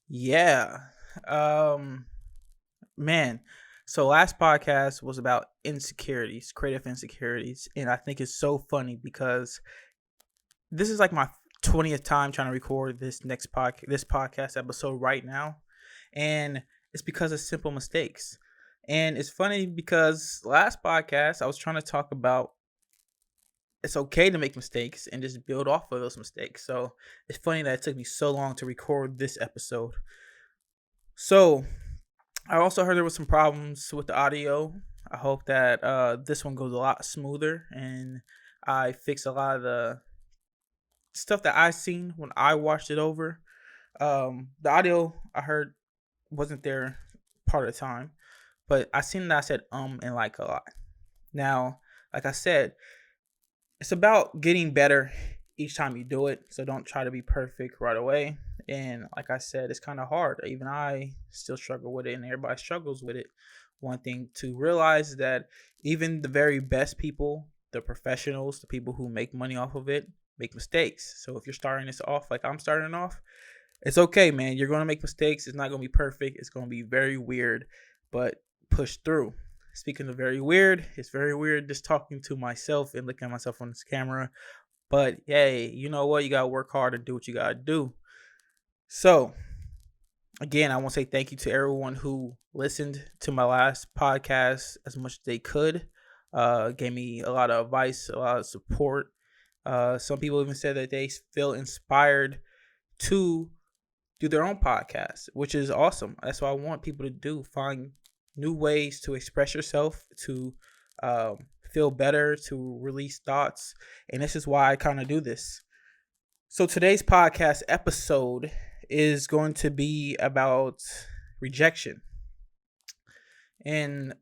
Yeah. Um man. So last podcast was about insecurities, creative insecurities, and I think it's so funny because this is like my 20th time trying to record this podcast episode right now, and it's because of simple mistakes. And it's funny because last podcast I was trying to talk about it's okay to make mistakes and just build off of those mistakes. So it's funny that it took me so long to record this episode. So I also heard there was some problems with the audio. I hope that this one goes a lot smoother and I fix a lot of the stuff that I seen when I watched it over. The audio I heard wasn't there part of the time, but I seen that I said and like a lot. Now, like I said, it's about getting better each time you do it. So don't try to be perfect right away. And like I said, it's kind of hard. Even I still struggle with it, and everybody struggles with it. One thing to realize is that even the very best people, the professionals, the people who make money off of it, make mistakes. So if you're starting this off like I'm starting off, it's okay, man. You're going to make mistakes. It's not going to be perfect. It's going to be very weird, but push through. Speaking of very weird, it's very weird just talking to myself and looking at myself on this camera. But hey, you know what? You got to work hard and do what you got to do. So, again, I want to say thank you to everyone who listened to my last podcast as much as they could. Gave me a lot of advice, a lot of support. Some people even said that they feel inspired to do their own podcast, which is awesome. That's what I want people to do. Find new ways to express yourself, to feel better, to release thoughts. And this is why I kind of do this. So today's podcast episode is going to be about rejection. And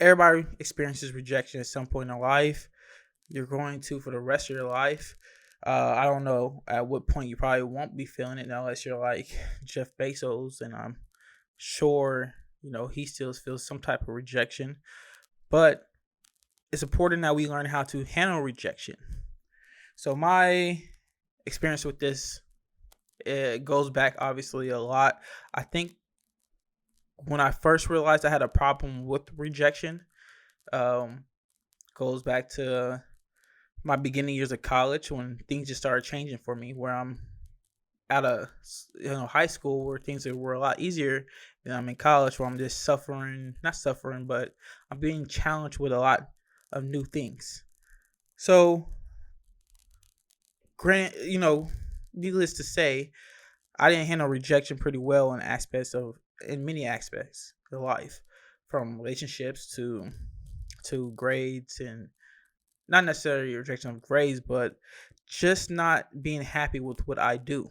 everybody experiences rejection at some point in life. You're going to for the rest of your life. I don't know at what point you probably won't be feeling it unless you're like Jeff Bezos, and I'm sure he still feels some type of rejection. But it's important that we learn how to handle rejection. So my experience with this, it goes back obviously a lot. I think when I first realized I had a problem with rejection, um, goes back to my beginning years of college when things just started changing for me. Where I'm out of high school where things were a lot easier than I'm in college where I'm just not suffering, but I'm being challenged with a lot of new things. So, needless to say, I didn't handle rejection pretty well in many aspects of life, from relationships to grades, and not necessarily rejection of grades, but just not being happy with what I do.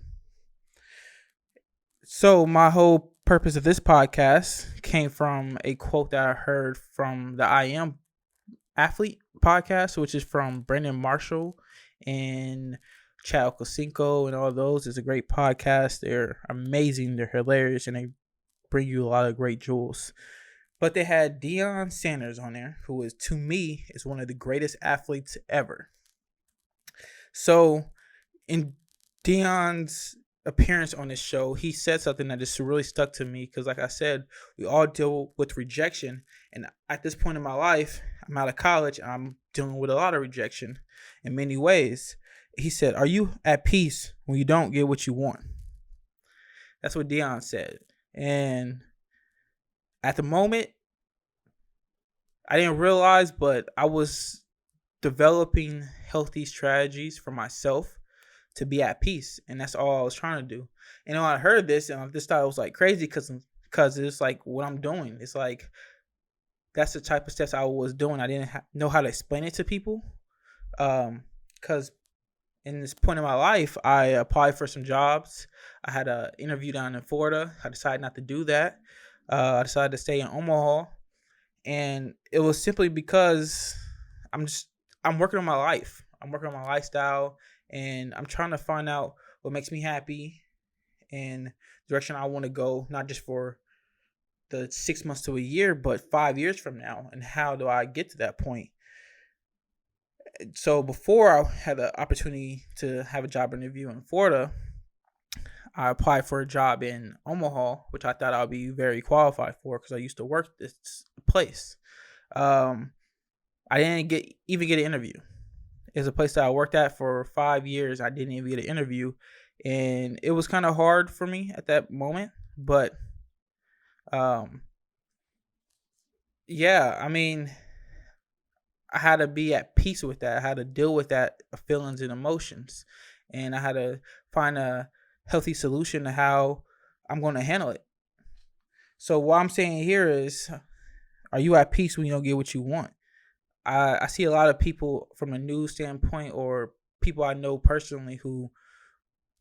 So my whole purpose of this podcast came from a quote that I heard from the I Am Athlete podcast, which is from Brendan Marshall and Chad Okosinko, and all those. It's a great podcast. They're amazing. They're hilarious, and they bring you a lot of great jewels. But they had Deion Sanders on there, who is, to me, is one of the greatest athletes ever. So in Deion's appearance on this show, he said something that just really stuck to me because, like I said, we all deal with rejection. And at this point in my life, I'm out of college and I'm dealing with a lot of rejection in many ways. He said, "Are you at peace when you don't get what you want?" That's what Deion said. And at the moment, I didn't realize, but I was developing healthy strategies for myself to be at peace, and that's all I was trying to do. And when I heard this, and I just thought it was like crazy because it's like what I'm doing. It's like that's the type of steps I was doing. I didn't know how to explain it to people, because in this point in my life, I applied for some jobs. I had an interview down in Florida. I decided not to do that. I decided to stay in Omaha, and it was simply because I'm working on my life. I'm working on my lifestyle, and I'm trying to find out what makes me happy and the direction I want to go, not just for the 6 months to a year, but 5 years from now. And how do I get to that point? So before I had the opportunity to have a job interview in Florida, I applied for a job in Omaha, which I thought I'd be very qualified for because I used to work this place. Um, I didn't even get an interview. It's a place that I worked at for 5 years. I didn't even get an interview, and it was kind of hard for me at that moment. But um, yeah, I mean, I had to be at peace with that. I had to deal with that feelings and emotions, and I had to find a healthy solution to how I'm going to handle it. So what I'm saying here is, are you at peace when you don't get what you want? I see a lot of people from a news standpoint or people I know personally who,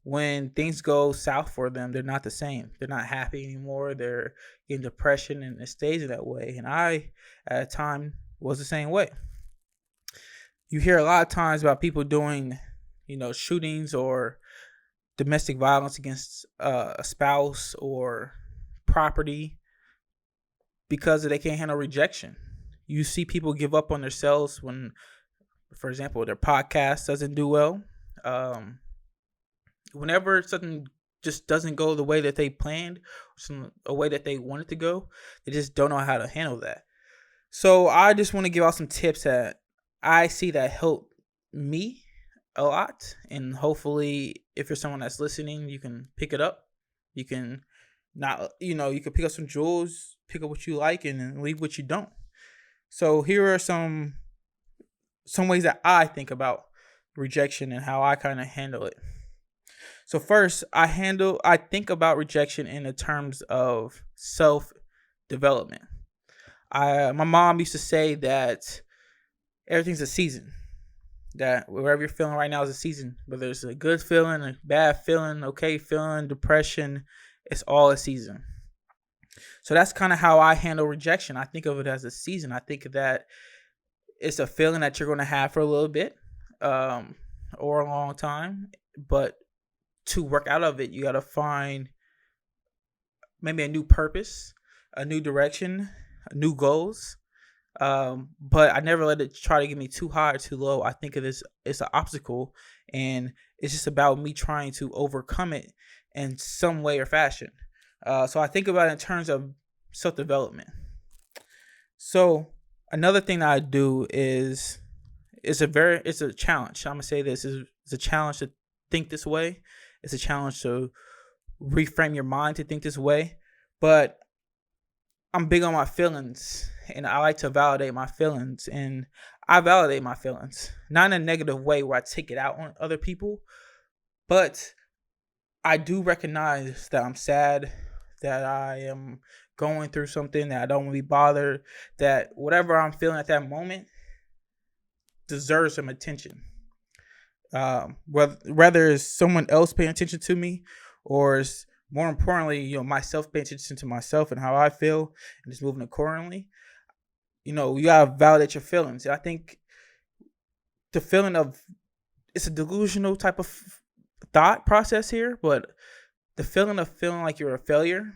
when things go south for them, they're not the same. They're not happy anymore. They're in depression, and it stays that way. And I, at a time, was the same way. You hear a lot of times about people doing, shootings or domestic violence against a spouse or property because they can't handle rejection. You see people give up on themselves when, for example, their podcast doesn't do well. Whenever something just doesn't go the way that they planned, a way that they wanted to go, they just don't know how to handle that. So I just want to give out some tips that I see that help me a lot, and hopefully, if you're someone that's listening, you can pick it up. You can you can pick up some jewels, pick up what you like, and then leave what you don't. So here are some ways that I think about rejection and how I kind of handle it. So first, I think about rejection in the terms of self-development. My mom used to say that everything's a season. That wherever you're feeling right now is a season. Whether it's a good feeling, a bad feeling, okay feeling, depression, it's all a season. So that's kind of how I handle rejection. I think of it as a season. I think that it's a feeling that you're going to have for a little bit, or a long time. But to work out of it, you got to find maybe a new purpose, a new direction, new goals. But I never let it try to get me too high or too low. I think of this it's an obstacle, and it's just about me trying to overcome it in some way or fashion. So I think about it in terms of self-development. So another thing that I do is it's a challenge. I'm gonna say this is a challenge to think this way. It's a challenge to reframe your mind to think this way. But I'm big on my feelings, and I like to validate my feelings, and I validate my feelings, not in a negative way where I take it out on other people, but I do recognize that I'm sad, that I am going through something, that I don't want to be bothered, that whatever I'm feeling at that moment deserves some attention. Whether it's someone else paying attention to me, or it's more importantly, myself paying attention to myself and how I feel and just moving accordingly. You gotta validate your feelings. I think the feeling of it's a delusional type of thought process here, but the feeling of feeling like you're a failure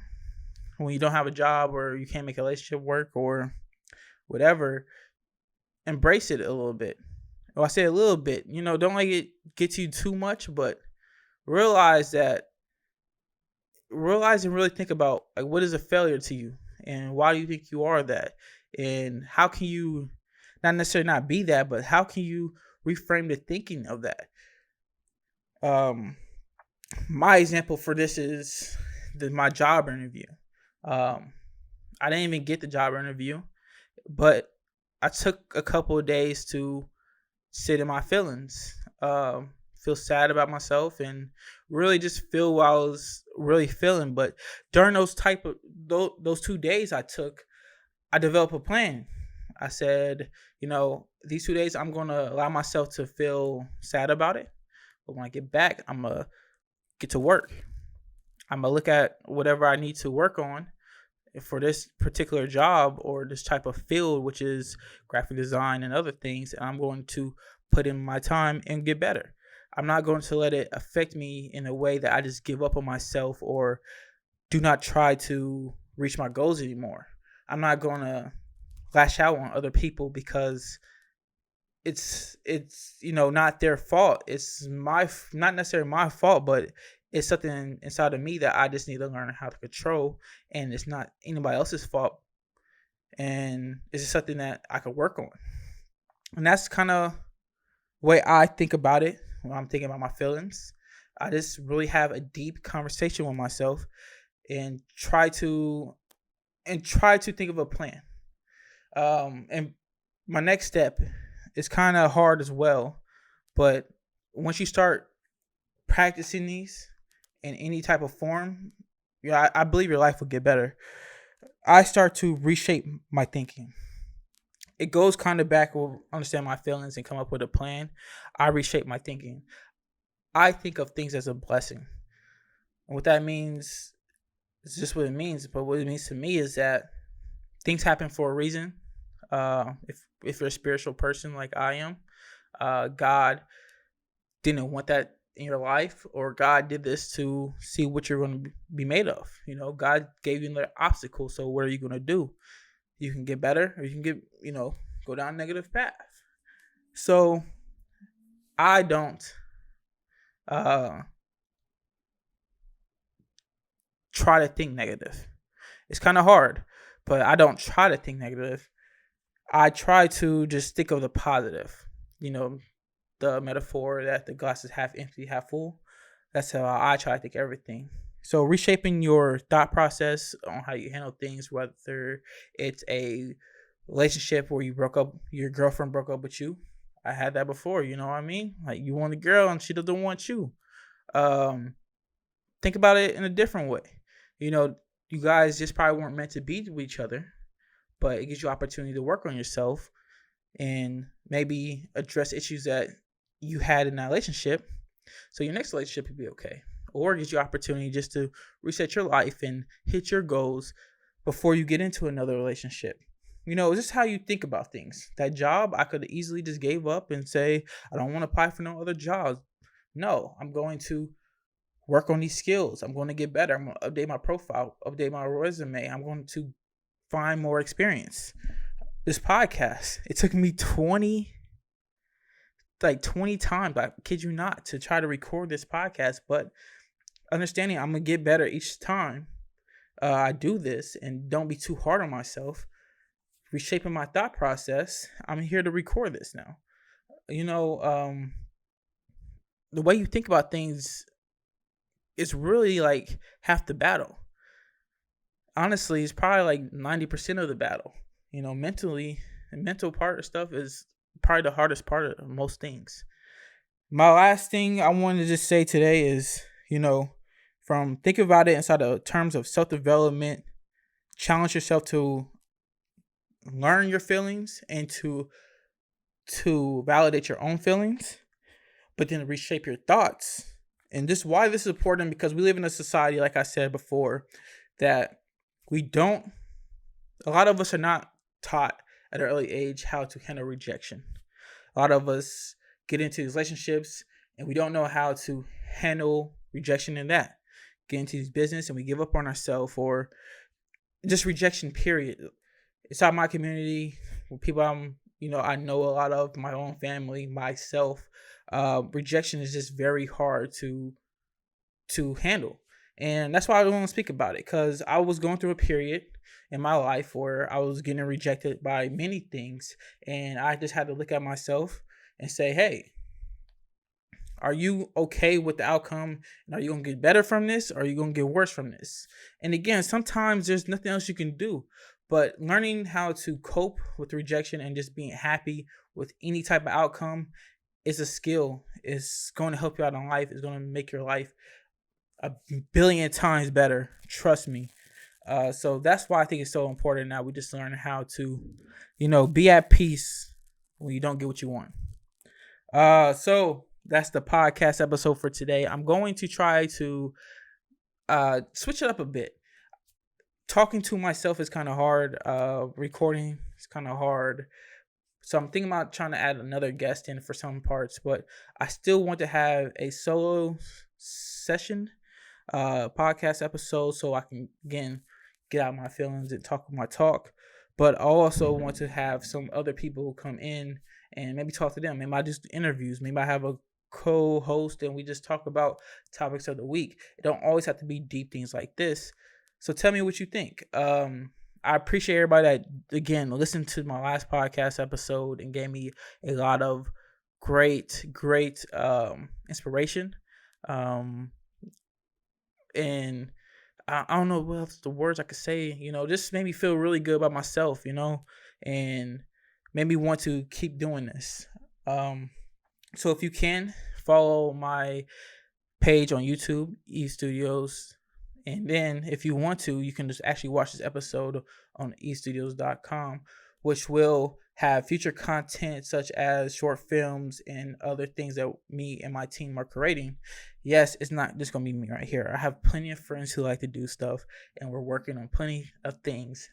when you don't have a job or you can't make a relationship work or whatever, embrace it a little bit. Well, I say a little bit, don't let it get to you too much, but realize and really think about, like, what is a failure to you and why do you think you are that, and how can you not necessarily not be that, but how can you reframe the thinking of that. My example for this is my job interview. I didn't even get the job interview, but I took a couple of days to sit in my feelings, feel sad about myself, and really just feel what I was really feeling. But during those 2 days I developed a plan. I said, these 2 days I'm going to allow myself to feel sad about it. But when I get back, I'm going to get to work. I'm going to look at whatever I need to work on for this particular job or this type of field, which is graphic design and other things. And I'm going to put in my time and get better. I'm not going to let it affect me in a way that I just give up on myself or do not try to reach my goals anymore. I'm not going to lash out on other people because it's not their fault. It's not necessarily my fault, but it's something inside of me that I just need to learn how to control, and it's not anybody else's fault, and it's just something that I could work on. And that's kind of way I think about it when I'm thinking about my feelings. I just really have a deep conversation with myself and try to think of a plan. And my next step is kind of hard as well, but once you start practicing these in any type of form, yeah, I believe your life will get better. I start to reshape my thinking. It goes kind of back with understand my feelings and come up with a plan. I reshape my thinking. I think of things as a blessing. And what that means is just what it means. But what it means to me is that things happen for a reason. If you're a spiritual person like I am, God didn't want that in your life, or God did this to see what you're going to be made of. God gave you another obstacle. So what are you going to do? You can get better, or you can go down a negative path. So I don't try to think negative. It's kind of hard, but I don't try to think negative. I try to just think of the positive. The metaphor that the glass is half empty, half full. That's how I try to think everything. So reshaping your thought process on how you handle things, whether it's a relationship where your girlfriend broke up with you. I had that before, you know what I mean? Like, you want a girl and she doesn't want you. Think about it in a different way. You guys just probably weren't meant to be with each other, but it gives you opportunity to work on yourself and maybe address issues that you had in that relationship, so your next relationship would be okay. Or it gives you opportunity just to reset your life and hit your goals before you get into another relationship. It's just how you think about things. That job, I could have easily just gave up and say, I don't want to apply for no other jobs. No, I'm going to work on these skills. I'm going to get better. I'm going to update my profile, update my resume. I'm going to find more experience. This podcast, it took me 20 times, I kid you not, to try to record this podcast, but understanding I'm going to get better each time I do this, and don't be too hard on myself. Reshaping my thought process, I'm here to record this now. The way you think about things is really like half the battle. Honestly, it's probably like 90% of the battle. Mentally, the mental part of stuff is probably the hardest part of most things. My last thing I wanted to just say today is, from thinking about it inside of terms of self-development, challenge yourself to learn your feelings and to validate your own feelings, but then reshape your thoughts. And this why this is important, because we live in a society, like I said before, that a lot of us are not taught at an early age how to handle rejection. A lot of us get into these relationships and we don't know how to handle rejection in that. Get into this business and we give up on ourselves, or just rejection, period. Inside my community, with people I know a lot of, my own family, myself, rejection is just very hard to handle. And that's why I want to speak about it, because I was going through a period in my life where I was getting rejected by many things, and I just had to look at myself and say, hey, are you okay with the outcome? And are you going to get better from this, or are you going to get worse from this? And again, sometimes there's nothing else you can do, but learning how to cope with rejection and just being happy with any type of outcome is a skill. It's going to help you out in life. It's going to make your life a billion times better. Trust me. So that's why I think it's so important now we just learn how to, be at peace when you don't get what you want. So that's the podcast episode for today. I'm going to try to switch it up a bit. Talking to myself is kind of hard. Recording is kind of hard. So I'm thinking about trying to add another guest in for some parts, but I still want to have a solo session podcast episode so I can, again, get out my feelings and talk my talk. But I also want to have some other people who come in and maybe talk to them. Maybe I just do interviews. Maybe I have a co-host and we just talk about topics of the week. It don't always have to be deep things like this. So tell me what you think. I appreciate everybody that again listened to my last podcast episode and gave me a lot of great inspiration. Um, and I don't know what else the words I could say. Just made me feel really good about myself. And made me want to keep doing this. So if you can follow my page on YouTube, E Studios, and then if you want to, you can just actually watch this episode on estudios.com, which will have future content such as short films and other things that me and my team are creating. Yes, it's not just going to be me right here. I have plenty of friends who like to do stuff, and we're working on plenty of things.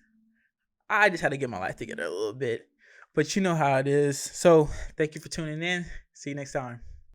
I just had to get my life together a little bit, but you know how it is. So thank you for tuning in. See you next time.